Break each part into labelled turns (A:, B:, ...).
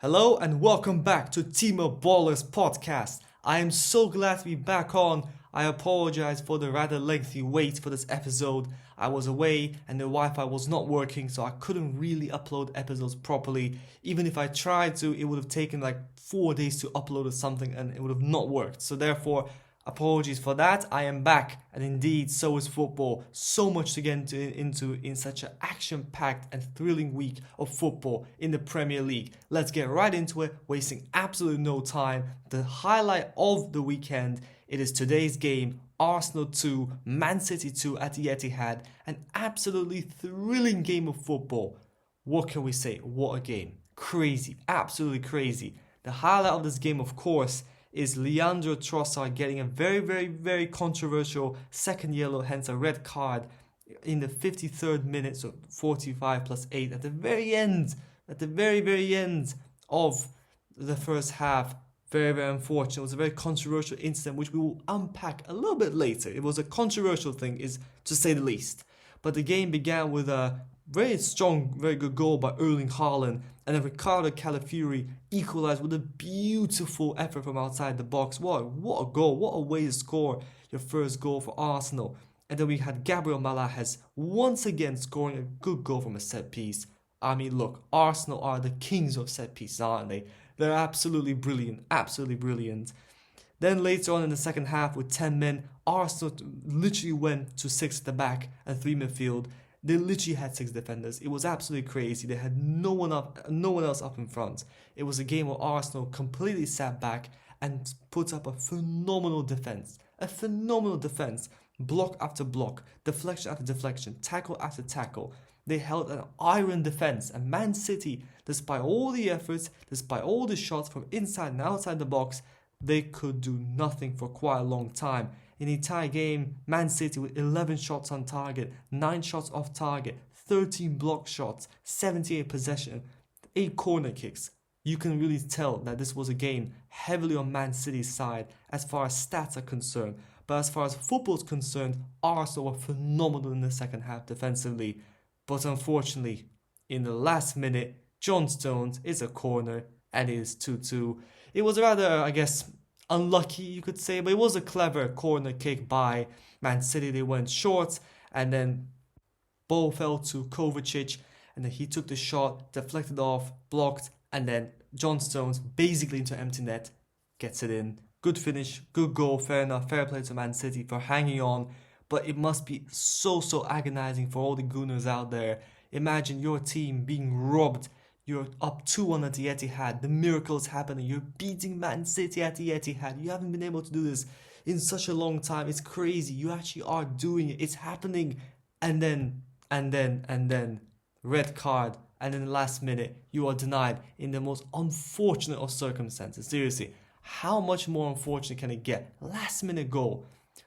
A: Hello and welcome back to Tima Baller's podcast. I am so glad to be back on. I apologize for the rather lengthy wait for this episode. I was away and the Wi-Fi was not working, so I couldn't really upload episodes properly. Even if I tried to, it would have taken like 4 days to upload or something and it would have not worked. So therefore, apologies for that. I am back, and indeed, so is football. So much to get into in such an action-packed and thrilling week of football in the Premier League. Let's get right into it, wasting absolutely no time. The highlight of the weekend, it is today's game. Arsenal 2, Man City 2 at the Etihad. An absolutely thrilling game of football. What can we say? What a game. Crazy. Absolutely crazy. The highlight of this game, of course, is Leandro Trossard getting a very controversial second yellow, hence a red card in the 53rd minute, so 45 plus 8 at the very end of the first half. Very unfortunate. It was a very controversial incident which we will unpack a little bit later. It was a controversial thing, is to say the least. But the game began with a very strong, very good goal by Erling Haaland, and then Ricardo Calafiori equalised with a beautiful effort from outside the box. What a goal, what a way to score your first goal for Arsenal. And then we had Gabriel Magalhaes once again scoring a good goal from a set piece. I mean, look, Arsenal are the kings of set pieces, aren't they? They're absolutely brilliant, absolutely brilliant. Then later on in the second half with 10 men, Arsenal literally went to 6 at the back and 3 midfield. They literally had 6 defenders. It was absolutely crazy. They had no one else up in front. It was a game where Arsenal completely sat back and put up a phenomenal defense. Block after block, deflection after deflection, tackle after tackle. They held an iron defense, and Man City, despite all the efforts, despite all the shots from inside and outside the box, they could do nothing for quite a long time. In the entire game, Man City with 11 shots on target, 9 shots off target, 13 block shots, 78 possession, 8 corner kicks. You can really tell that this was a game heavily on Man City's side as far as stats are concerned. But as far as football is concerned, Arsenal were phenomenal in the second half defensively. But unfortunately, in the last minute, John Stones is a corner and it is 2-2. It was rather, I guess, unlucky, you could say, but it was a clever corner kick by Man City. They went short, and then ball fell to Kovacic, and then he took the shot, deflected off, blocked, and then John Stones, basically into empty net, gets it in. Good finish, good goal, fair enough, fair play to Man City for hanging on, but it must be so agonizing for all the Gooners out there. Imagine your team being robbed. You're up 2-1 at the Etihad. The miracle is happening. You're beating Man City at the Etihad. You haven't been able to do this in such a long time. It's crazy. You actually are doing it. It's happening. And then, red card. And in the last minute, you are denied in the most unfortunate of circumstances. Seriously, how much more unfortunate can it get? Last minute goal.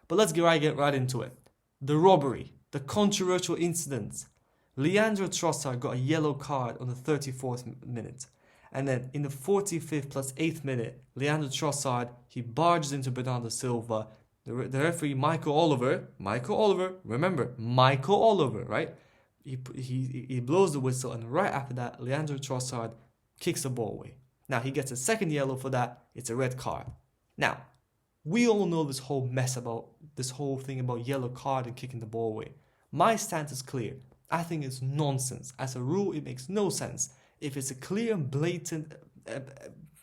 A: But let's get right into it. The robbery, the controversial incidents. Leandro Trossard got a yellow card on the 34th minute. And then in the 45th plus 8th minute, Leandro Trossard, he barges into Bernardo Silva. The referee, Michael Oliver, remember, Michael Oliver, right? He blows the whistle, and right after that, Leandro Trossard kicks the ball away. Now, he gets a second yellow for that. It's a red card. Now, we all know this whole mess about this whole thing about yellow card and kicking the ball away. My stance is clear. I think it's nonsense. As a rule, it makes no sense. If it's a clear and blatant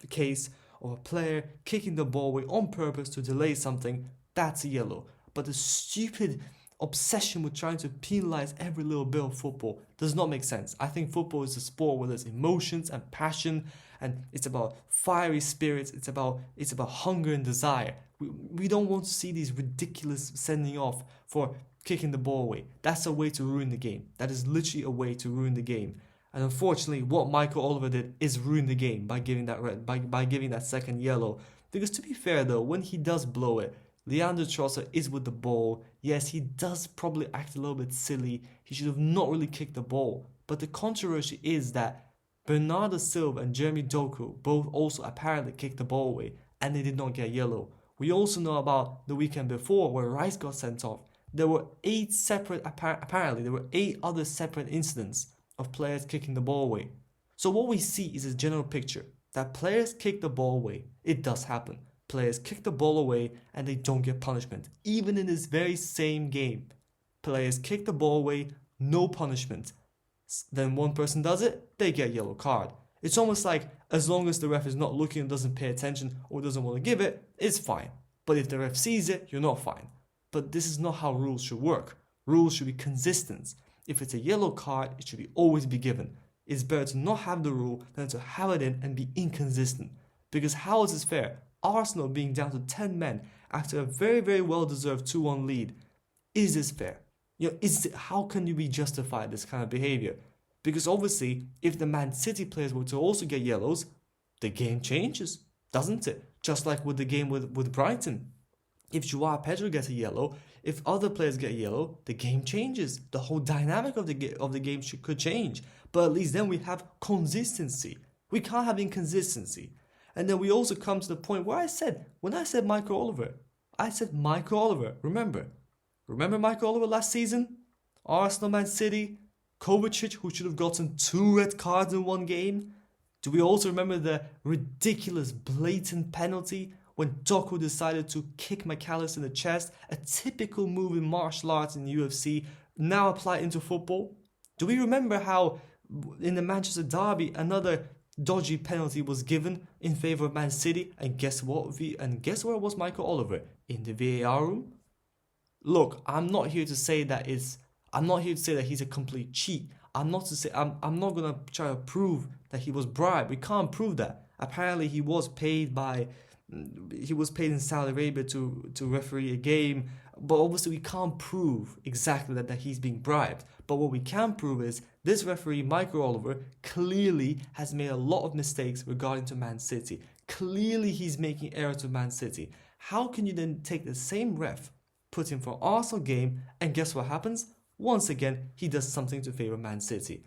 A: case of a player kicking the ball away on purpose to delay something, that's a yellow. But the stupid obsession with trying to penalize every little bit of football does not make sense. I think football is a sport where there's emotions and passion, and it's about fiery spirits. It's about hunger and desire. We don't want to see these ridiculous sending off for kicking the ball away. That's a way to ruin the game. That is literally a way to ruin the game. And unfortunately, what Michael Oliver did is ruin the game by giving that by giving that second yellow. Because to be fair though, when he does blow it, Leandro Trossard is with the ball. Yes, he does probably act a little bit silly. He should have not really kicked the ball. But the controversy is that Bernardo Silva and Jeremy Doku both also apparently kicked the ball away, and they did not get yellow. We also know about the weekend before where Rice got sent off. There were 8 other separate incidents of players kicking the ball away. So what we see is a general picture. that players kick the ball away. It does happen. Players kick the ball away and they don't get punishment. Even in this very same game, players kick the ball away, no punishment. Then one person does it, they get a yellow card. It's almost like as long as the ref is not looking and doesn't pay attention or doesn't want to give it, it's fine. But if the ref sees it, you're not fine. But this is not how rules should work. Rules should be consistent. If it's a yellow card, it should always be given. It's better to not have the rule than to have it in and be inconsistent. Because how is this fair? Arsenal being down to 10 men after a very, very well-deserved 2-1 lead. Is this fair? How can you be justified this kind of behavior? Because obviously, if the Man City players were to also get yellows, the game changes, doesn't it? Just like with the game with Brighton. If Joao Pedro gets a yellow, if other players get a yellow, the game changes. The whole dynamic of the game could change. But at least then we have consistency. We can't have inconsistency. And then we also come to the point where when I said Michael Oliver, I said Michael Oliver. Remember Michael Oliver last season? Arsenal, Man City, Kovacic, who should have gotten 2 red cards in one game. Do we also remember the ridiculous, blatant penalty when Doku decided to kick McAllister in the chest? A typical move in martial arts in the UFC, now applied into football. Do we remember how in the Manchester derby another dodgy penalty was given in favour of Man City? And guess what? Guess where was Michael Oliver? In the VAR room. Look, I'm not here to say that he's a complete cheat. I'm not gonna try to prove that he was bribed. We can't prove that. Apparently, he was paid in Saudi Arabia to referee a game, but obviously we can't prove exactly that he's being bribed. But what we can prove is this referee, Michael Oliver, clearly has made a lot of mistakes regarding to Man City. Clearly, he's making errors to Man City. How can you then take the same ref, put him for an Arsenal game, and guess what happens? Once again, he does something to favour Man City.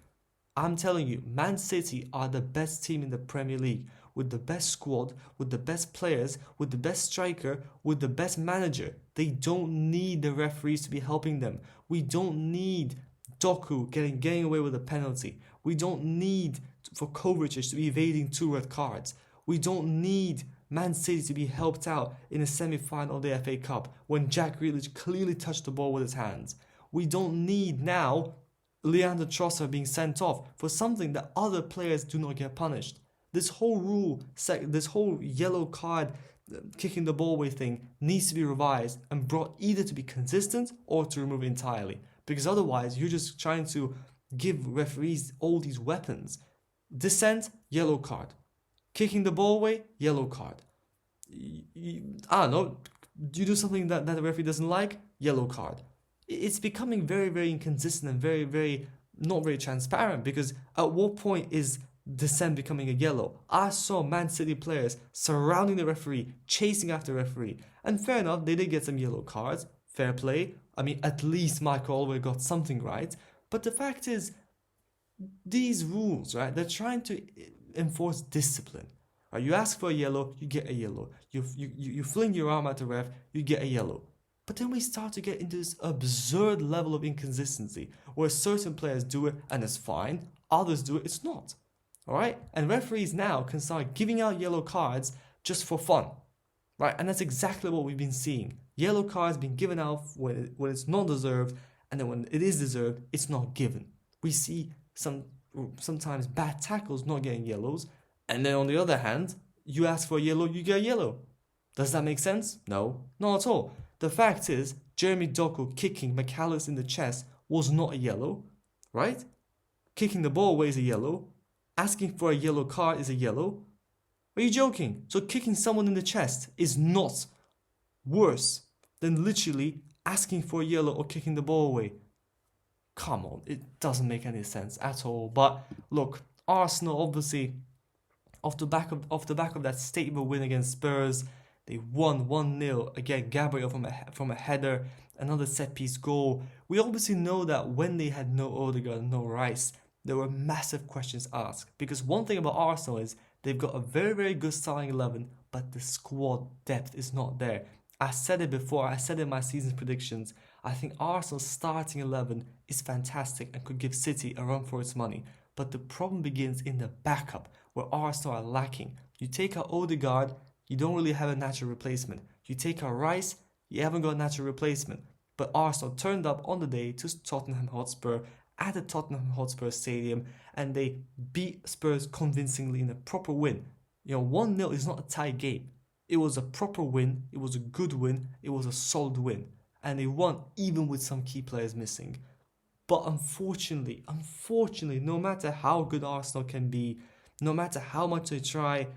A: I'm telling you, Man City are the best team in the Premier League, with the best squad, with the best players, with the best striker, with the best manager. They don't need the referees to be helping them. We don't need Doku getting away with a penalty. We don't need for Kovacic to be evading 2 red cards. We don't need Man City to be helped out in a semi-final of the FA Cup when Jack Grealish clearly touched the ball with his hands. We don't need now Leandro Trossard being sent off for something that other players do not get punished. This whole this whole yellow card kicking the ball away thing needs to be revised and brought either to be consistent or to remove entirely. Because otherwise, you're just trying to give referees all these weapons. Dissent, yellow card. Kicking the ball away, yellow card. I don't know, you do something that the referee doesn't like, yellow card. It's becoming very, very inconsistent and very, very not very transparent, because at what point is dissent becoming a yellow? I saw Man City players surrounding the referee, chasing after the referee, and fair enough, they did get some yellow cards, fair play. I mean, at least Michael Oliver got something right. But the fact is, these rules, right, they're trying to enforce discipline. Right? You ask for a yellow, you get a yellow. You fling your arm at the ref, you get a yellow. But then we start to get into this absurd level of inconsistency where certain players do it and it's fine, others do it, it's not. Alright? And referees now can start giving out yellow cards just for fun. Right? And that's exactly what we've been seeing. Yellow cards being given out when it's not deserved, and then when it is deserved, it's not given. We see sometimes bad tackles not getting yellows, and then on the other hand, you ask for a yellow, you get a yellow. Does that make sense? No, not at all. The fact is, Jeremy Doku kicking McAllister in the chest was not a yellow, right? Kicking the ball away is a yellow. Asking for a yellow card is a yellow. Are you joking? So kicking someone in the chest is not worse than literally asking for a yellow or kicking the ball away. Come on, it doesn't make any sense at all. But look, Arsenal obviously, off the back of that statement win against Spurs, they won 1-0. Again, Gabriel from a header, another set-piece goal. We obviously know that when they had no Odegaard and no Rice, there were massive questions asked. Because one thing about Arsenal is they've got a very, very good starting 11, but the squad depth is not there. I said it before, I said it in my season's predictions. I think Arsenal's starting 11 is fantastic and could give City a run for its money. But the problem begins in the backup. where Arsenal are lacking. You take out Odegaard, you don't really have a natural replacement. You take out Rice, you haven't got a natural replacement. But Arsenal turned up on the day to Tottenham Hotspur at the Tottenham Hotspur Stadium, and they beat Spurs convincingly in a proper win. 1-0 is not a tie game. It was a proper win, it was a good win, it was a solid win. And they won even with some key players missing. But unfortunately, no matter how good Arsenal can be, no matter how much they try,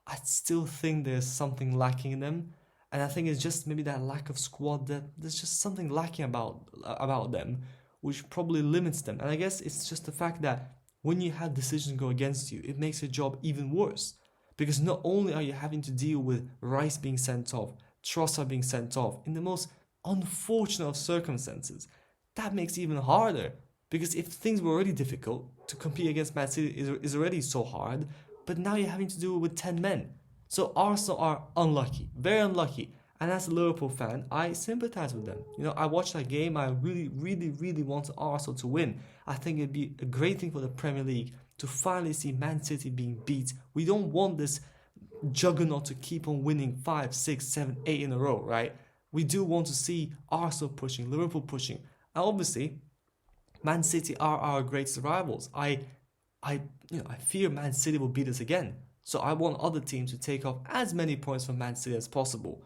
A: I still think there's something lacking in them. And I think it's just maybe that lack of squad, that there's just something lacking about them, which probably limits them. And I guess it's just the fact that when you have decisions go against you, it makes your job even worse. Because not only are you having to deal with Rice being sent off, Trossard being sent off, in the most unfortunate of circumstances, that makes it even harder. Because if things were already difficult, to compete against Man City is already so hard, but now you're having to do it with 10 men. So Arsenal are unlucky, very unlucky. And as a Liverpool fan, I sympathize with them. I watched that game. I really want Arsenal to win. I think it'd be a great thing for the Premier League to finally see Man City being beat. We don't want this juggernaut to keep on winning 5, 6, 7, 8 in a row, right? We do want to see Arsenal pushing, Liverpool pushing. And obviously, Man City are our greatest rivals. I fear Man City will beat us again. So I want other teams to take off as many points from Man City as possible.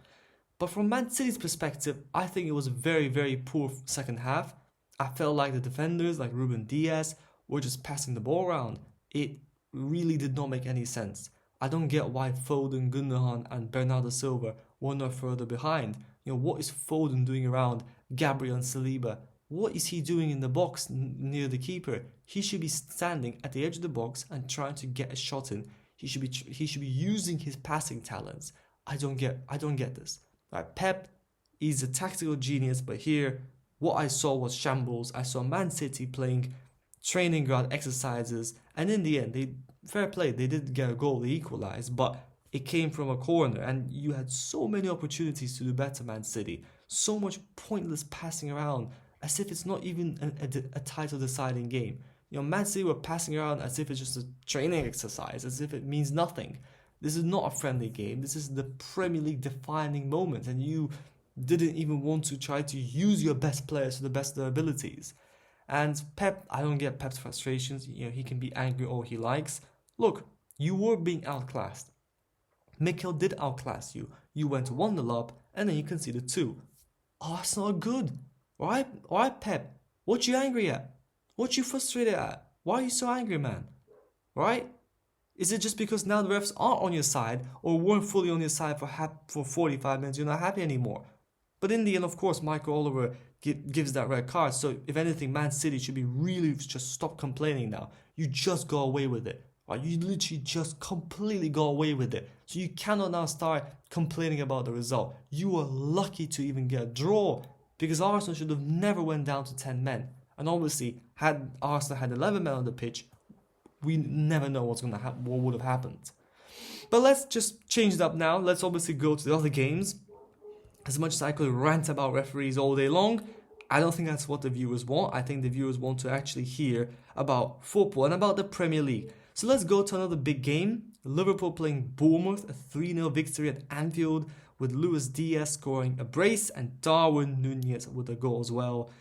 A: But from Man City's perspective, I think it was a very poor second half. I felt like the defenders, like Ruben Diaz, were just passing the ball around. It really did not make any sense. I don't get why Foden, Gundogan and Bernardo Silva were no further behind. What is Foden doing around Gabriel and Saliba? What is he doing in the box near the keeper? He should be standing at the edge of the box and trying to get a shot in. He should be using his passing talents. I don't get this. Right, Pep is a tactical genius, but here what I saw was shambles. I saw Man City playing training ground exercises, and in the end, fair play, they did get a goal, they equalized, but it came from a corner, and you had so many opportunities to do better, Man City. So much pointless passing around, as if it's not even a title-deciding game. Man City were passing around as if it's just a training exercise, as if it means nothing. This is not a friendly game. This is the Premier League defining moment, and you didn't even want to try to use your best players to the best of their abilities. And Pep, I don't get Pep's frustrations. He can be angry all he likes. Look, you were being outclassed. Mikel did outclass you. You went 1-0 up, and then you conceded 2. Arsenal are good. Alright, Pep. What you angry at? What you frustrated at? Why are you so angry, man? Right? Is it just because now the refs aren't on your side, or weren't fully on your side for 45 minutes, you're not happy anymore? But in the end, of course, Michael Oliver gives that red card. So if anything, Man City should be really just stop complaining now. You just go away with it. Right? You literally just completely go away with it. So you cannot now start complaining about the result. You were lucky to even get a draw, because Arsenal should have never went down to 10 men. And obviously, had Arsenal had 11 men on the pitch, we never know what would have happened. But let's just change it up now. Let's obviously go to the other games. As much as I could rant about referees all day long, I don't think that's what the viewers want. I think the viewers want to actually hear about football and about the Premier League. So let's go to another big game. Liverpool playing Bournemouth, a 3-0 victory at Anfield, with Luis Diaz scoring a brace and Darwin Nunez with a goal as well.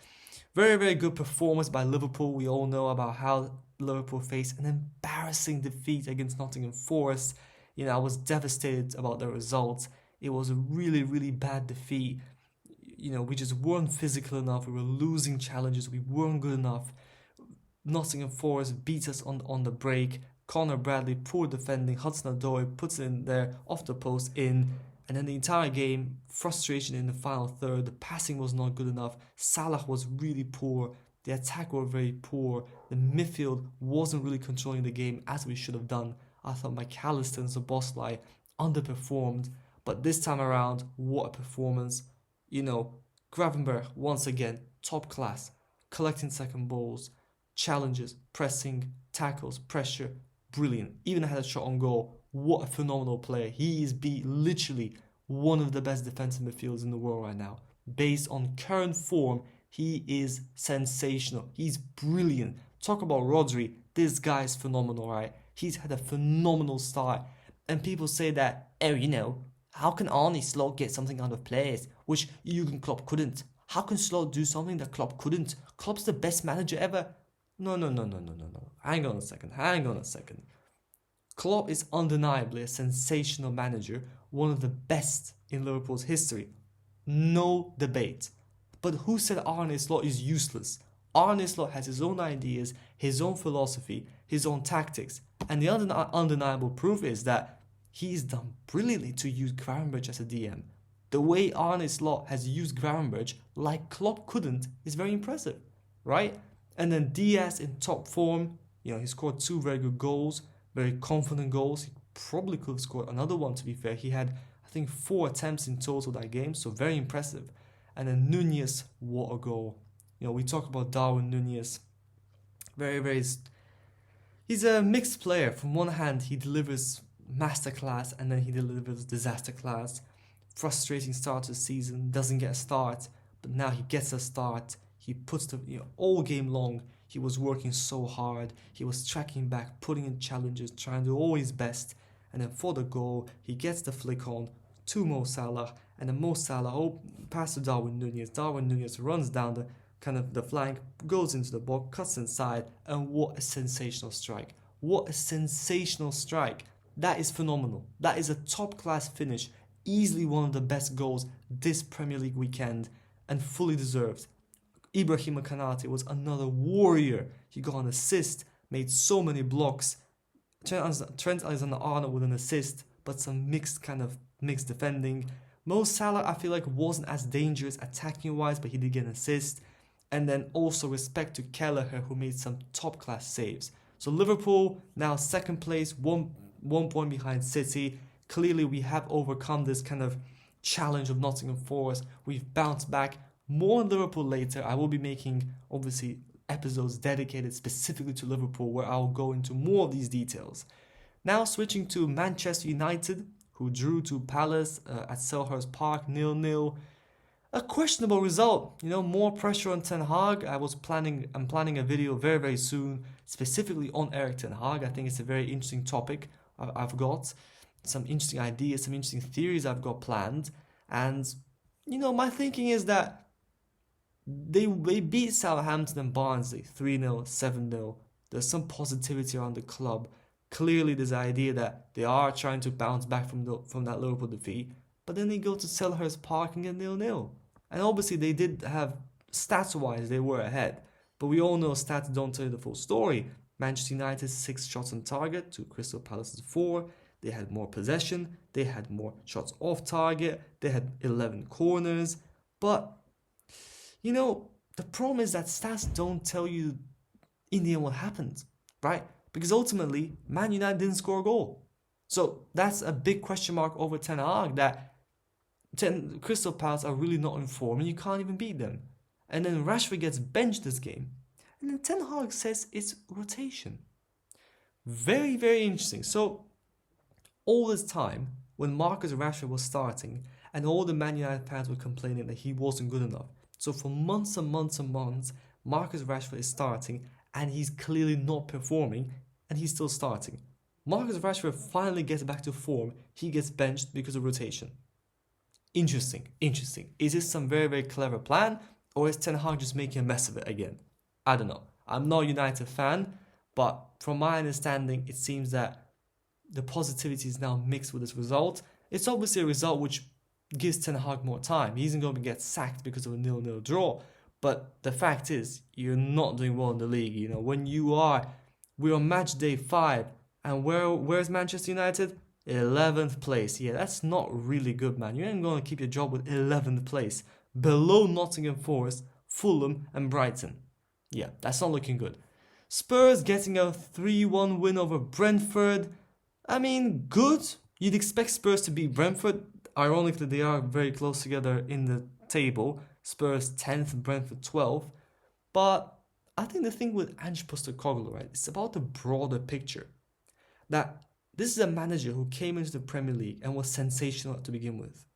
A: Very good performance by Liverpool. We all know about how Liverpool faced an embarrassing defeat against Nottingham Forest. I was devastated about the result. It was a really bad defeat. We just weren't physical enough. We were losing challenges. We weren't good enough. Nottingham Forest beat us on the break. Connor Bradley, poor defending. Hudson-Odoi puts it in there, off the post, in. And then the entire game, frustration in the final third. The passing was not good enough. Salah was really poor. The attack were very poor. The midfield wasn't really controlling the game as we should have done. I thought McAllister and Szoboszlai underperformed. But this time around, what a performance. Gravenberch, once again, top class. Collecting second balls, challenges, pressing, tackles, pressure. Brilliant. Even had a shot on goal. What a phenomenal player. He is literally one of the best defensive midfielders in the world right now. Based on current form, he is sensational. He's brilliant. Talk about Rodri. This guy is phenomenal, right? He's had a phenomenal start. And people say that, oh, how can Arne Slot get something out of players, which Jurgen Klopp couldn't? How can Slot do something that Klopp couldn't? Klopp's the best manager ever. No. Hang on a second. Klopp is undeniably a sensational manager, one of the best in Liverpool's history. No debate. But who said Arne Slot is useless? Arne Slot has his own ideas, his own philosophy, his own tactics. And the undeniable proof is that he's done brilliantly to use Gravenberch as a DM. The way Arne Slot has used Gravenberch like Klopp couldn't is very impressive, right? And then Diaz in top form, he scored 2 very good goals, very confident goals. He probably could have scored another one, to be fair. He had, I think, 4 attempts in total that game, so very impressive. And then Nunez, what a goal. We talk about Darwin Nunez. He's a mixed player. From one hand, he delivers masterclass, and then he delivers disaster class. Frustrating start to the season, doesn't get a start, but now he gets a start. He puts all game long, he was working so hard. He was tracking back, putting in challenges, trying to do all his best. And then for the goal, he gets the flick on to Mo Salah. And then Mo Salah, pass to Darwin Nunez. Darwin Nunez runs down the flank, goes into the box, cuts inside. And what a sensational strike. What a sensational strike. That is phenomenal. That is a top-class finish. Easily one of the best goals this Premier League weekend. And fully deserved. Ibrahima Kanate was another warrior. He got an assist, made so many blocks. Trent Alexander-Arnold with an assist, but some mixed defending. Mo Salah, I feel like, wasn't as dangerous attacking-wise, but he did get an assist. And then also respect to Kelleher, who made some top-class saves. So Liverpool, now second place, one point behind City. Clearly, we have overcome this challenge of Nottingham Forest. We've bounced back. More on Liverpool later. I will be making, obviously, episodes dedicated specifically to Liverpool where I'll go into more of these details. Now switching to Manchester United, who drew to Palace at Selhurst Park 0-0. A questionable result. More pressure on Ten Hag. I'm planning a video very, very soon specifically on Erik Ten Hag. I think it's a very interesting topic. I've got some interesting ideas, some interesting theories I've got planned. And, my thinking is that they beat Southampton and Barnsley 3-0, 7-0. There's some positivity around the club. Clearly, there's an idea that they are trying to bounce back from that Liverpool defeat. But then they go to Selhurst Park and get 0-0. And obviously, they did have, stats-wise, they were ahead. But we all know stats don't tell you the full story. Manchester United 6 shots on target to Crystal Palace's 4. They had more possession. They had more shots off target. They had 11 corners. But the problem is that stats don't tell you in the end what happened, right? Because ultimately, Man United didn't score a goal. So that's a big question mark over Ten Hag, that Crystal Palace are really not in form and you can't even beat them. And then Rashford gets benched this game. And then Ten Hag says it's rotation. Very, very interesting. So all this time, when Marcus Rashford was starting and all the Man United fans were complaining that he wasn't good enough, so for months and months and months, Marcus Rashford is starting and he's clearly not performing and he's still starting. Marcus Rashford finally gets back to form. He gets benched because of rotation. Interesting. Is this some very, very clever plan, or is Ten Hag just making a mess of it again? I don't know. I'm not a United fan, but from my understanding, it seems that the positivity is now mixed with this result. It's obviously a result which gives Ten Hag more time. He isn't going to get sacked because of a 0-0 draw. But the fact is, you're not doing well in the league. When we're on match day 5, and where's Manchester United? 11th place. Yeah, that's not really good, man. You ain't going to keep your job with 11th place. Below Nottingham Forest, Fulham and Brighton. Yeah, that's not looking good. Spurs getting a 3-1 win over Brentford. I mean, good. You'd expect Spurs to beat Brentford. Ironically, they are very close together in the table. Spurs 10th, Brentford 12th. But I think the thing with Ange Postecoglou, right, it's about the broader picture. That this is a manager who came into the Premier League and was sensational to begin with.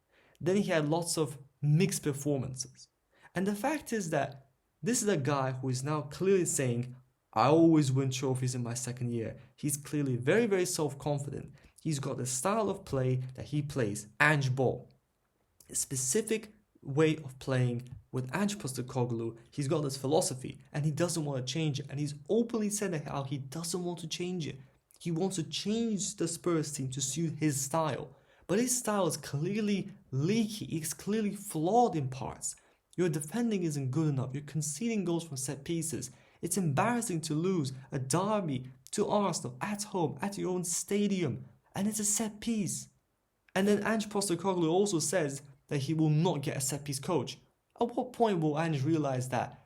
A: Then he had lots of mixed performances. And the fact is that this is a guy who is now clearly saying, I always win trophies in my second year. He's clearly very, very self-confident. He's got the style of play that he plays, Ange ball. A specific way of playing with Ange Postecoglou. He's got this philosophy and he doesn't want to change it. And he's openly said how he doesn't want to change it. He wants to change the Spurs team to suit his style. But his style is clearly leaky. It's clearly flawed in parts. Your defending isn't good enough. You're conceding goals from set pieces. It's embarrassing to lose a derby to Arsenal at home, at your own stadium. And it's a set piece. And then Ange Postecoglou also says that he will not get a set piece coach. At what point will Ange realize that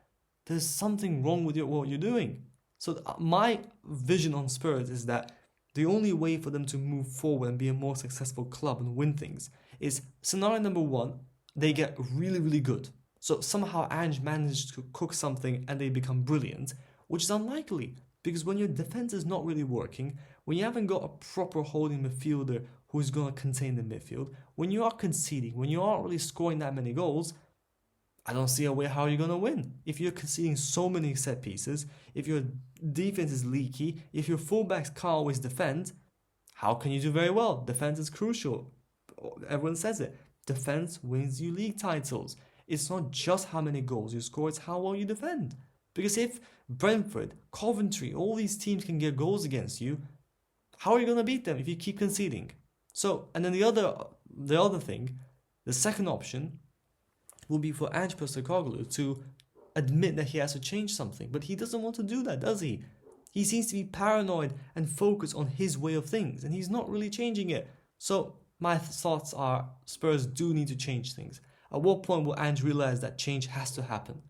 A: there's something wrong with what you're doing? So my vision on Spurs is that the only way for them to move forward and be a more successful club and win things is scenario number one, they get really, really good. So somehow Ange managed to cook something and they become brilliant, which is unlikely because when your defense is not really working, when you haven't got a proper holding midfielder who's going to contain the midfield, when you are conceding, when you aren't really scoring that many goals, I don't see a way how you're going to win. If you're conceding so many set pieces, if your defense is leaky, if your fullbacks can't always defend, how can you do very well? Defense is crucial. Everyone says it. Defense wins you league titles. It's not just how many goals you score, it's how well you defend. Because if Brentford, Coventry, all these teams can get goals against you, how are you going to beat them if you keep conceding? So, and then the other thing, the second option will be for Ange Postecoglou to admit that he has to change something. But he doesn't want to do that, does he? He seems to be paranoid and focused on his way of things, and he's not really changing it. So my thoughts are Spurs do need to change things. At what point will Ange realize that change has to happen?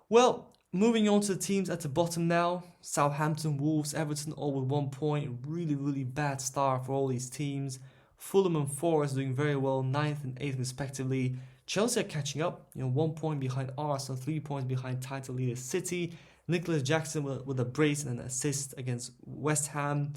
A: Well, moving on to the teams at the bottom now. Southampton, Wolves, Everton all with 1 point. Really, really bad start for all these teams. Fulham and Forest doing very well, 9th and 8th respectively. Chelsea are catching up, 1 point behind Arsenal, 3 points behind title leader City. Nicholas Jackson with a brace and an assist against West Ham.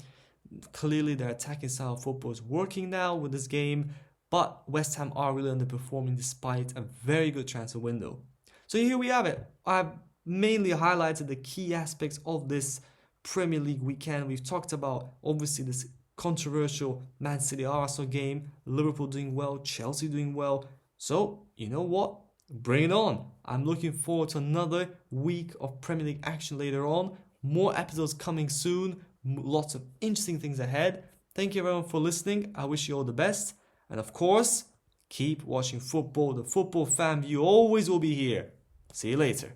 A: Clearly their attacking style of football is working now with this game, but West Ham are really underperforming despite a very good transfer window. So here we have it. I've mainly highlighted the key aspects of this Premier League weekend. We've talked about obviously this controversial Man City Arsenal game, Liverpool doing well, Chelsea doing well. So, you know what? Bring it on. I'm looking forward to another week of Premier League action later on. More episodes coming soon. Lots of interesting things ahead. Thank you everyone for listening. I wish you all the best. And of course, keep watching football. The football fan view always will be here. See you later.